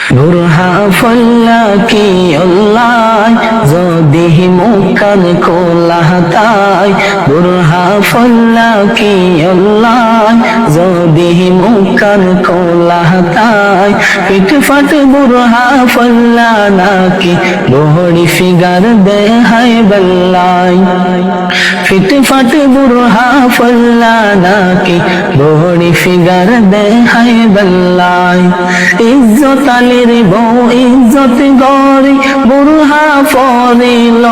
বুরহা ফল্লা কি আল্লাহ যদি মুকান কোলাহতায় বুরহা ফল্লা কি আল্লাহ যদি মুকান কোলাহতায় পিঠ ফাট বুরহা ফল্লা নাকি লোহড়ি ফিগার দেহাই বেল্লাই পিঠ ফাট বুরহা ফল্লা নাকি লোহড়ি ফিগার দেহাই বেল্লাই ইজ্জত আলীর বউ ইজ্জত গড়ি বুরহা ফরিল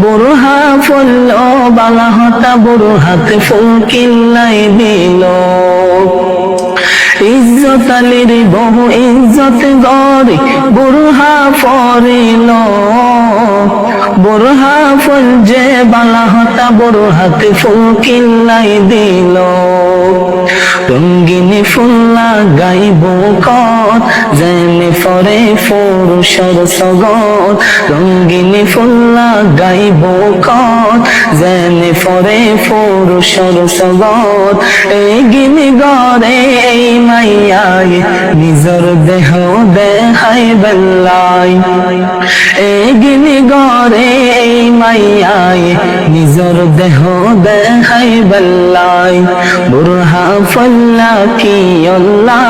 বুরহা ফল বালা হতা বুরহাতে ফুল কিল্লাই দিল ইজ্জত আলীর বউ ইজ্জত গড়ি বুরহা ফরিল বুরহা ফুল যে বালা হতা বুরহাতে ফুল কিল্লাই দিল রঙ্গিনী ফুল্লা গাইব কত যেনে ফরে পুরুষের সগত রঙ্গিনী ফুল্লা গাইব কত যেনে ফরে পুরুষের সগত এই গিনি গরে এই মাইয়াই নিজর দেহ দেখাই বেল্লাই এই গিনি গরে এই মাইয়াই নিজর দেহ দেখাই বেল্লাই বুরহা ফল্লা কি আল্লাহ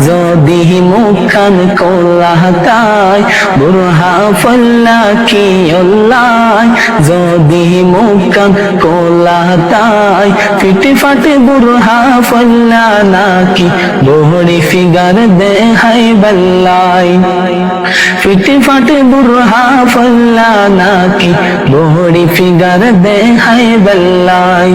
যদি মুখান কোলাহতায় বুরহা ফল্লা কি আল্লাহ যদি মুখান কোলাহতায় ফিটে ফাটে বুরহা ফল্লা নাকি লোহড়ি ফিগার দেহাই বেল্লাই ফিটে ফাটে বুরহা ফল্লা নাকি লোহড়ি ফিগার দেহাই বেল্লাই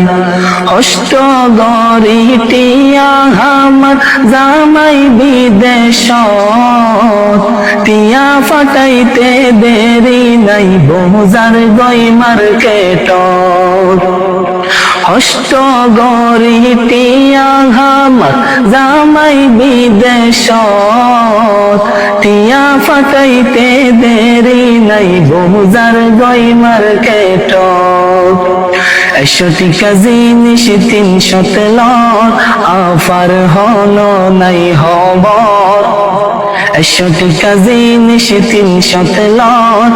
অষ্ট গরি টিয়া আমার জামাই বিদেশ টিয়া ফাটাইতে দেরি নাই বহুজার গই মার্কেট অষ্ট গরি টিয়া আমার জামাই বিদেশ টিয়া ফাটাইতে দেরি নাই বহুজার গই মার্কেট 100 টাকা জিনিস 300 লট অফার হলো নাই খবর 100 টাকা জিনিস 300 লট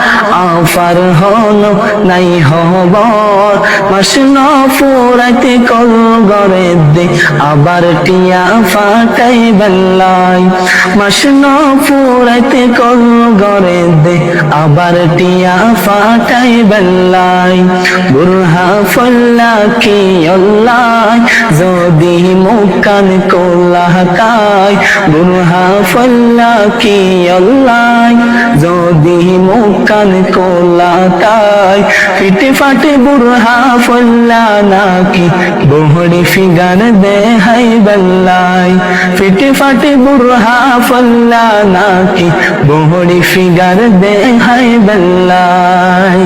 অফার হলো নাই খবর মাস ন ফুরাইতে কল গরে দে আবার টিয়া ফাটাই বেল্লাই মাস ন ফুরাইতে কল গরে দে আবার টিয়া ফাটাই বেল্লাই বুরহা ফল্লা কি আল্লাহ যদি মুকান কোলাহতায় বুরহা ফল্লা কি আল্লাহ যদি মুকান কোলাহতায় ফিটে ফাটে বুরহা ফল্লা নাকি লোহড়ি ফিগার দেহাই বেল্লাই ফিটে ফাটে বুরহা ফল্লা নাকি লোহড়ি ফিগার দেহাই বেল্লাই